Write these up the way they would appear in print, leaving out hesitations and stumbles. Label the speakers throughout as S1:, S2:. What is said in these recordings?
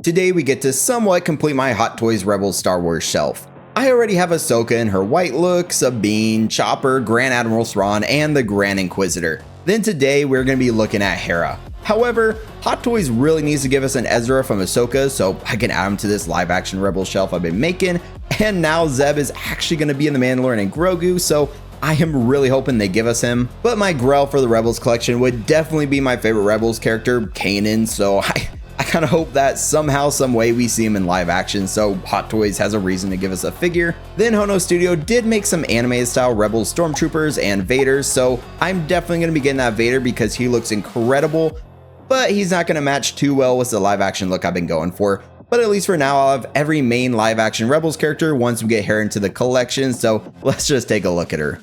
S1: Today we get to somewhat complete my Hot Toys Rebels Star Wars shelf. I already have Ahsoka in her white look, Sabine, Chopper, Grand Admiral Thrawn, and the Grand Inquisitor. Then today we're going to be looking at Hera. However, Hot Toys really needs to give us an Ezra from Ahsoka so I can add him to this live action Rebels shelf I've been making. And now Zeb is actually going to be in The Mandalorian and Grogu, so I am really hoping they give us him. But my Grell for the Rebels collection would definitely be my favorite Rebels character, Kanan, so I kind of hope that somehow, some way we see him in live action, so Hot Toys has a reason to give us a figure. Then Hono Studio did make some animated style Rebels Stormtroopers and Vaders, so I'm definitely going to be getting that Vader because he looks incredible, but he's not going to match too well with the live action look I've been going for. But at least for now, I'll have every main live action Rebels character once we get Hera into the collection, so let's just take a look at her.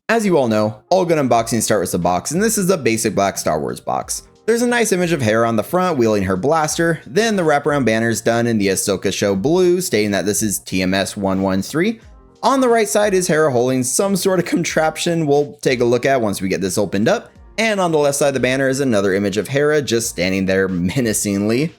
S1: As you all know, all good unboxings start with the box, and this is the basic black Star Wars box. There's a nice image of Hera on the front wielding her blaster, then the wraparound banner is done in the Ahsoka show blue stating that this is TMS113. On the right side is Hera holding some sort of contraption we'll take a look at once we get this opened up, and on the left side of the banner is another image of Hera just standing there menacingly.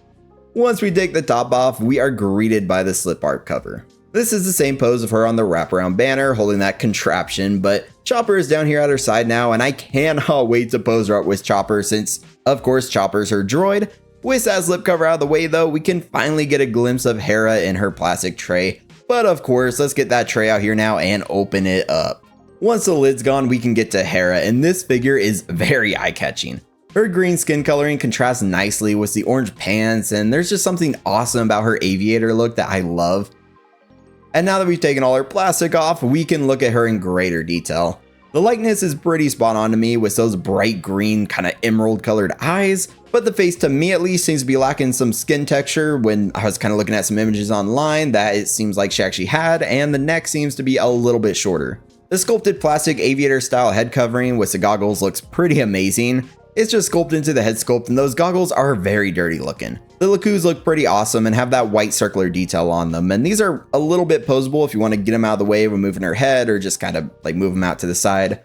S1: Once we take the top off, we are greeted by the slip art cover. This is the same pose of her on the wraparound banner holding that contraption, but Chopper is down here at her side now, and I cannot wait to pose her up with Chopper since, of course, Chopper's her droid. With that slip cover out of the way though, we can finally get a glimpse of Hera in her plastic tray. But of course, let's get that tray out here now and open it up. Once the lid's gone, we can get to Hera, and this figure is very eye-catching. Her green skin coloring contrasts nicely with the orange pants, and there's just something awesome about her aviator look that I love. And now that we've taken all her plastic off, we can look at her in greater detail. The likeness is pretty spot on to me with those bright green kind of emerald colored eyes, but the face to me at least seems to be lacking some skin texture when I was kind of looking at some images online that it seems like she actually had, and the neck seems to be a little bit shorter. The sculpted plastic aviator style head covering with the goggles looks pretty amazing. It's just sculpted into the head sculpt, and those goggles are very dirty looking. The Lakus look pretty awesome and have that white circular detail on them, and these are a little bit posable if you want to get them out of the way when moving her head or just kind of like move them out to the side.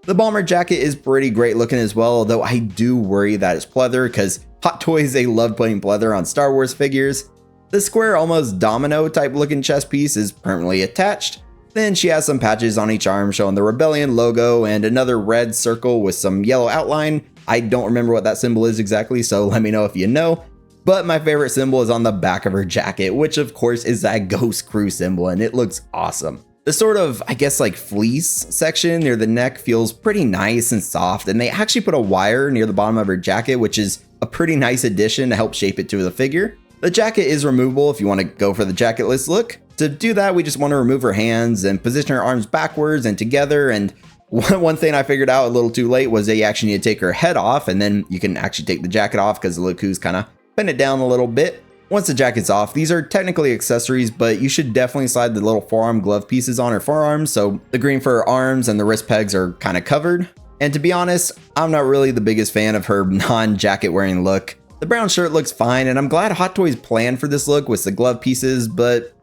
S1: The bomber jacket is pretty great looking as well, although I do worry that it's pleather because Hot Toys, they love putting pleather on Star Wars figures. The square, almost domino type looking chest piece is permanently attached. Then she has some patches on each arm showing the Rebellion logo and another red circle with some yellow outline. I don't remember what that symbol is exactly, so let me know if you know. But my favorite symbol is on the back of her jacket, which of course is that Ghost Crew symbol, and it looks awesome. The sort of, I guess like fleece section near the neck feels pretty nice and soft, and they actually put a wire near the bottom of her jacket, which is a pretty nice addition to help shape it to the figure. The jacket is removable if you want to go for the jacketless look. To do that, we just want to remove her hands and position her arms backwards and together, and one thing I figured out a little too late was that you actually need to take her head off, and then you can actually take the jacket off because the Laku's kind of pin it down a little bit. Once the jacket's off, these are technically accessories, but you should definitely slide the little forearm glove pieces on her forearms, so the green for her arms and the wrist pegs are kind of covered. And to be honest, I'm not really the biggest fan of her non-jacket wearing look. The brown shirt looks fine, and I'm glad Hot Toys planned for this look with the glove pieces, but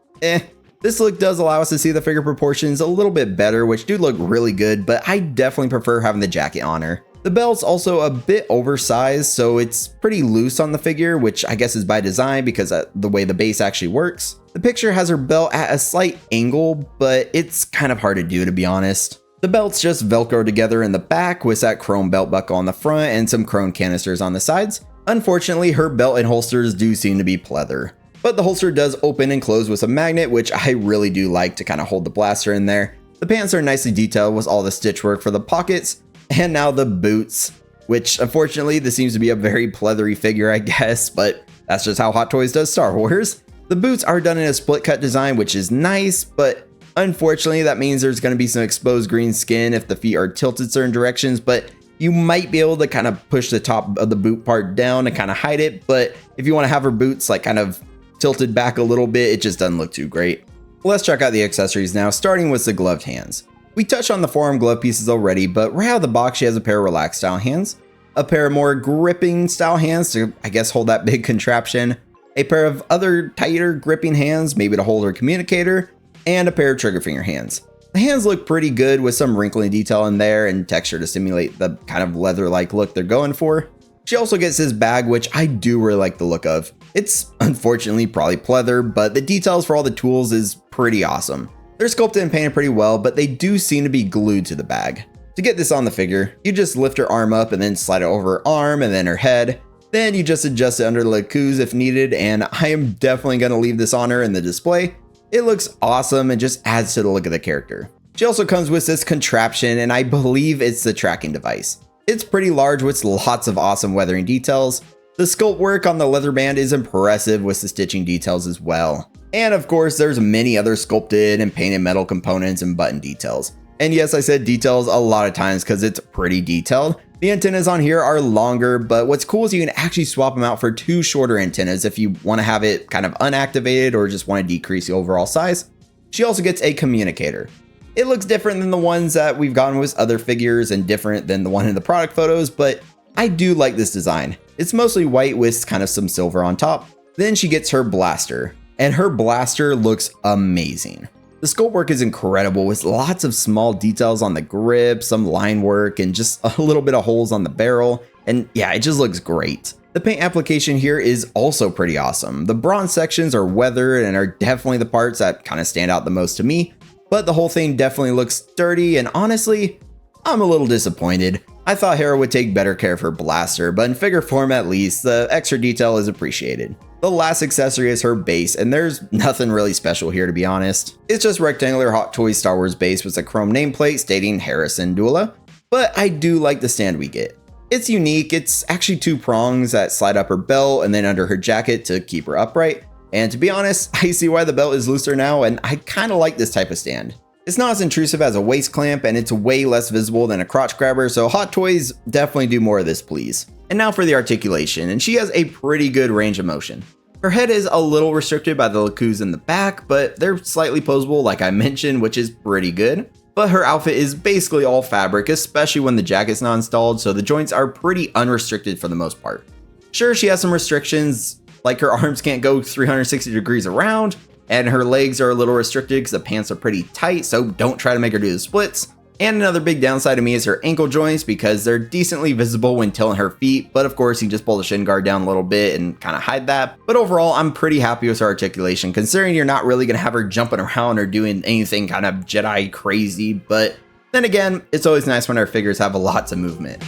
S1: this look does allow us to see the figure proportions a little bit better, which do look really good, but I definitely prefer having the jacket on her. The belt's also a bit oversized, so it's pretty loose on the figure, which I guess is by design because of the way the base actually works. The picture has her belt at a slight angle, but it's kind of hard to do, to be honest. The belt's just Velcro together in the back with that chrome belt buckle on the front and some chrome canisters on the sides. Unfortunately, her belt and holsters do seem to be pleather. But the holster does open and close with a magnet, which I really do like to kind of hold the blaster in there. The pants are nicely detailed with all the stitch work for the pockets. And now the boots, which unfortunately this seems to be a very pleathery figure, I guess, but that's just how Hot Toys does Star Wars. The boots are done in a split cut design, which is nice, but unfortunately that means there's going to be some exposed green skin if the feet are tilted certain directions, but you might be able to kind of push the top of the boot part down and kind of hide it. But if you want to have her boots like kind of tilted back a little bit, it just doesn't look too great. Let's check out the accessories now, starting with the gloved hands. We touched on the forearm glove pieces already, but right out of the box she has a pair of relaxed style hands, a pair of more gripping style hands to, I guess, hold that big contraption, a pair of other tighter gripping hands, maybe to hold her communicator, and a pair of trigger finger hands. The hands look pretty good with some wrinkling detail in there and texture to simulate the kind of leather-like look they're going for. She also gets this bag, which I do really like the look of. It's unfortunately probably pleather, but the details for all the tools is pretty awesome. They're sculpted and painted pretty well, but they do seem to be glued to the bag. To get this on the figure, you just lift her arm up and then slide it over her arm and then her head. Then you just adjust it under the LeCouz if needed, and I am definitely going to leave this on her in the display. It looks awesome and just adds to the look of the character. She also comes with this contraption, and I believe it's the tracking device. It's pretty large with lots of awesome weathering details. The sculpt work on the leather band is impressive with the stitching details as well. And of course, there's many other sculpted and painted metal components and button details. And yes, I said details a lot of times because it's pretty detailed. The antennas on here are longer, but what's cool is you can actually swap them out for two shorter antennas if you want to have it kind of unactivated or just want to decrease the overall size. She also gets a communicator. It looks different than the ones that we've gotten with other figures and different than the one in the product photos, but I do like this design. It's mostly white with kind of some silver on top. Then she gets her blaster, and her blaster looks amazing. The sculpt work is incredible with lots of small details on the grip, some line work, and just a little bit of holes on the barrel. And yeah, it just looks great. The paint application here is also pretty awesome. The bronze sections are weathered and are definitely the parts that kind of stand out the most to me, but the whole thing definitely looks sturdy, and honestly, I'm a little disappointed. I thought Hera would take better care of her blaster, but in figure form at least, the extra detail is appreciated. The last accessory is her base, and there's nothing really special here to be honest. It's just rectangular Hot Toys Star Wars base with a chrome nameplate stating Hera Syndulla, but I do like the stand we get. It's unique. It's actually two prongs that slide up her belt and then under her jacket to keep her upright. And to be honest, I see why the belt is looser now, and I kind of like this type of stand. It's not as intrusive as a waist clamp, and it's way less visible than a crotch grabber, so Hot Toys definitely do more of this, please. And now for the articulation, and she has a pretty good range of motion. Her head is a little restricted by the LeCouz in the back, but they're slightly posable like I mentioned, which is pretty good. But her outfit is basically all fabric, especially when the jacket's not installed, so the joints are pretty unrestricted for the most part. Sure, she has some restrictions, like her arms can't go 360 degrees around, and her legs are a little restricted because the pants are pretty tight, so don't try to make her do the splits. And another big downside to me is her ankle joints because they're decently visible when tilting her feet, but of course you just pull the shin guard down a little bit and kind of hide that. But overall, I'm pretty happy with her articulation considering you're not really going to have her jumping around or doing anything kind of Jedi crazy, but then again, it's always nice when our figures have lots of movement.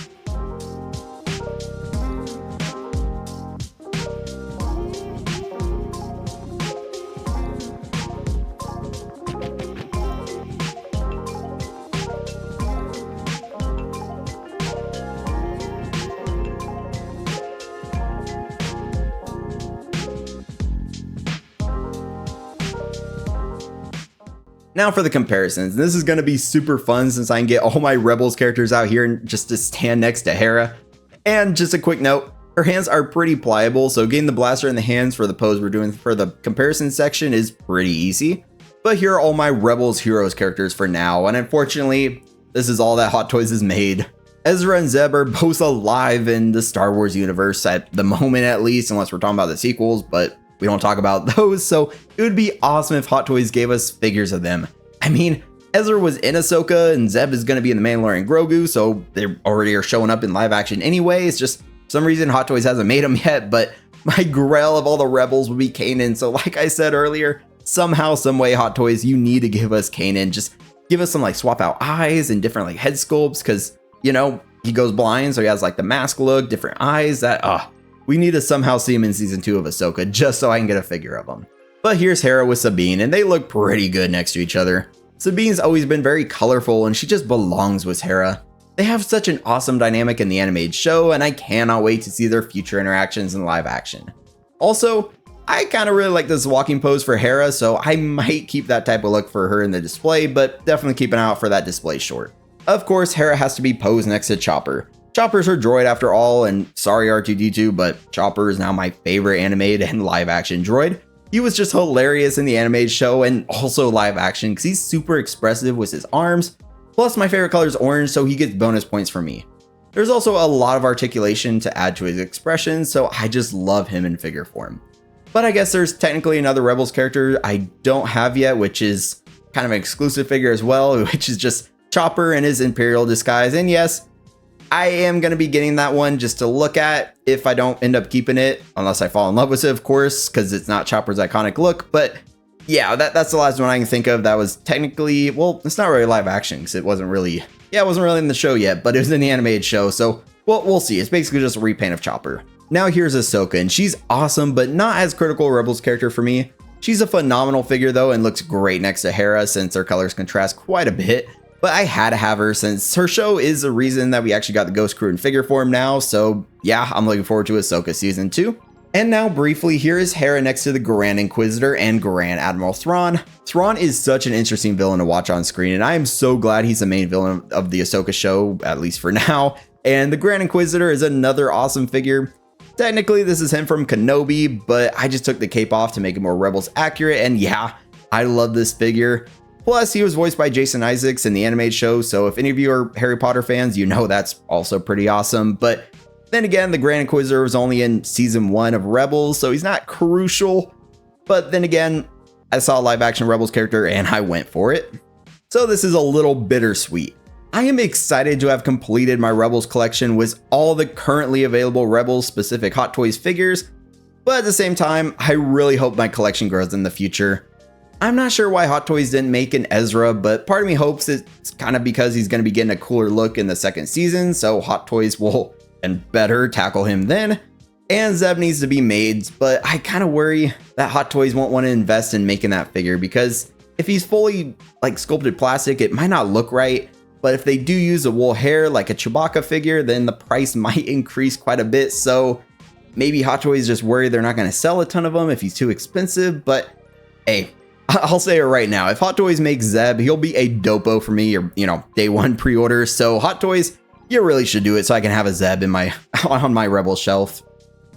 S1: Now for the comparisons. This is going to be super fun since I can get all my Rebels characters out here and just to stand next to Hera. And just a quick note, her hands are pretty pliable, so getting the blaster in the hands for the pose we're doing for the comparison section is pretty easy. But here are all my Rebels Heroes characters for now, and unfortunately, this is all that Hot Toys has made. Ezra and Zeb are both alive in the Star Wars universe at the moment at least, unless we're talking about the sequels, but we don't talk about those, so it would be awesome if Hot Toys gave us figures of them. I mean, Ezra was in Ahsoka and Zeb is going to be in the Mandalorian Grogu, so they already are showing up in live action anyway. It's just for some reason Hot Toys hasn't made them yet, but my grail of all the Rebels would be Kanan. So like I said earlier, somehow, some way, Hot Toys, you need to give us Kanan. Just give us some like swap out eyes and different like head sculpts because, you know, he goes blind, so he has like the mask look, different eyes that, we need to somehow see him in season 2 of Ahsoka just so I can get a figure of him. But here's Hera with Sabine, and they look pretty good next to each other. Sabine's always been very colorful, and she just belongs with Hera. They have such an awesome dynamic in the animated show, and I cannot wait to see their future interactions in live action. Also, I kind of really like this walking pose for Hera, so I might keep that type of look for her in the display, but definitely keep an eye out for that display short. Of course, Hera has to be posed next to Chopper. Chopper's her droid after all, and sorry R2-D2, but Chopper is now my favorite animated and live action droid. He was just hilarious in the animated show and also live action because he's super expressive with his arms. Plus my favorite color is orange, so he gets bonus points for me. There's also a lot of articulation to add to his expression, so I just love him in figure form. But I guess there's technically another Rebels character I don't have yet, which is kind of an exclusive figure as well, which is just Chopper in his Imperial disguise. And yes, I am going to be getting that one just to look at if I don't end up keeping it, unless I fall in love with it, of course, because it's not Chopper's iconic look. But yeah, that's the last one I can think of that was technically, well, it's not really live action because it wasn't really in the show yet, but it was in the animated show. So we'll see. It's basically just a repaint of Chopper. Now here's Ahsoka, and she's awesome, but not as critical a Rebels character for me. She's a phenomenal figure though, and looks great next to Hera since their colors contrast quite a bit. But I had to have her since her show is the reason that we actually got the Ghost Crew in figure form now. So yeah, I'm looking forward to Ahsoka Season 2. And now briefly, here is Hera next to the Grand Inquisitor and Grand Admiral Thrawn. Thrawn is such an interesting villain to watch on screen, and I am so glad he's the main villain of the Ahsoka show, at least for now. And the Grand Inquisitor is another awesome figure. Technically, this is him from Kenobi, but I just took the cape off to make it more Rebels accurate, and yeah, I love this figure. Plus, he was voiced by Jason Isaacs in the animated show, so if any of you are Harry Potter fans, you know that's also pretty awesome. But then again, the Grand Inquisitor was only in Season 1 of Rebels, so he's not crucial. But then again, I saw a live-action Rebels character, and I went for it. So this is a little bittersweet. I am excited to have completed my Rebels collection with all the currently available Rebels-specific Hot Toys figures, but at the same time, I really hope my collection grows in the future. I'm not sure why Hot Toys didn't make an Ezra, but part of me hopes it's kind of because he's going to be getting a cooler look in the second season, so Hot Toys will, and better, tackle him then. And Zeb needs to be made, but I kind of worry that Hot Toys won't want to invest in making that figure, because if he's fully like sculpted plastic, it might not look right. But if they do use a wool hair like a Chewbacca figure, then the price might increase quite a bit. So maybe Hot Toys just worry they're not going to sell a ton of them if he's too expensive. But hey, I'll say it right now. If Hot Toys makes Zeb, he'll be a dopo for me, or, day one pre-order. So Hot Toys, you really should do it so I can have a Zeb in on my Rebel shelf.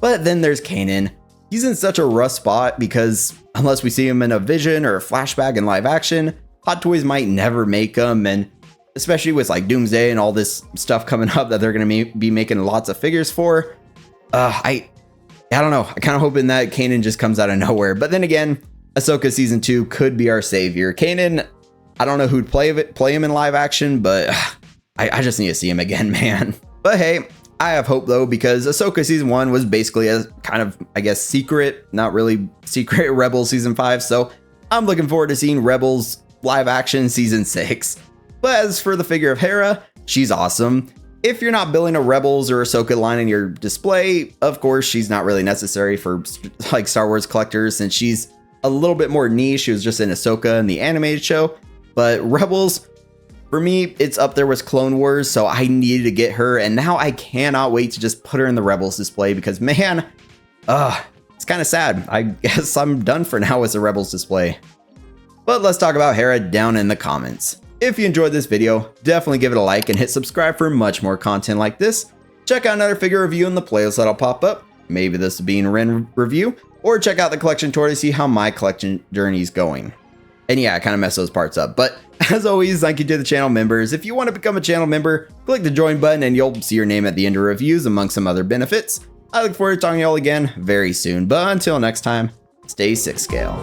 S1: But then there's Kanan. He's in such a rough spot because unless we see him in a vision or a flashback in live action, Hot Toys might never make him. And especially with like Doomsday and all this stuff coming up that they're going to be making lots of figures for. I don't know. I kind of hoping that Kanan just comes out of nowhere. But then again, Ahsoka Season 2 could be our savior. Kanan, I don't know who'd play him in live action, but I just need to see him again, man. But hey, I have hope though, because Ahsoka Season 1 was basically a kind of, I guess, secret, not really secret Rebels Season 5. So I'm looking forward to seeing Rebels live action Season 6. But as for the figure of Hera, she's awesome. If you're not building a Rebels or Ahsoka line in your display, of course, she's not really necessary for like Star Wars collectors since she's a little bit more niche. She was just in Ahsoka in the animated show. But Rebels, for me, it's up there with Clone Wars, so I needed to get her. And now I cannot wait to just put her in the Rebels display because, man, it's kind of sad. I guess I'm done for now with the Rebels display. But let's talk about Hera down in the comments. If you enjoyed this video, definitely give it a like and hit subscribe for much more content like this. Check out another figure review in the playlist that'll pop up. Maybe this will be in Ren review, or check out the collection tour to see how my collection journey is going. And yeah, I kind of messed those parts up. But as always, thank you to the channel members. If you want to become a channel member, click the join button and you'll see your name at the end of reviews among some other benefits. I look forward to talking to y'all again very soon. But until next time, stay 6 scale.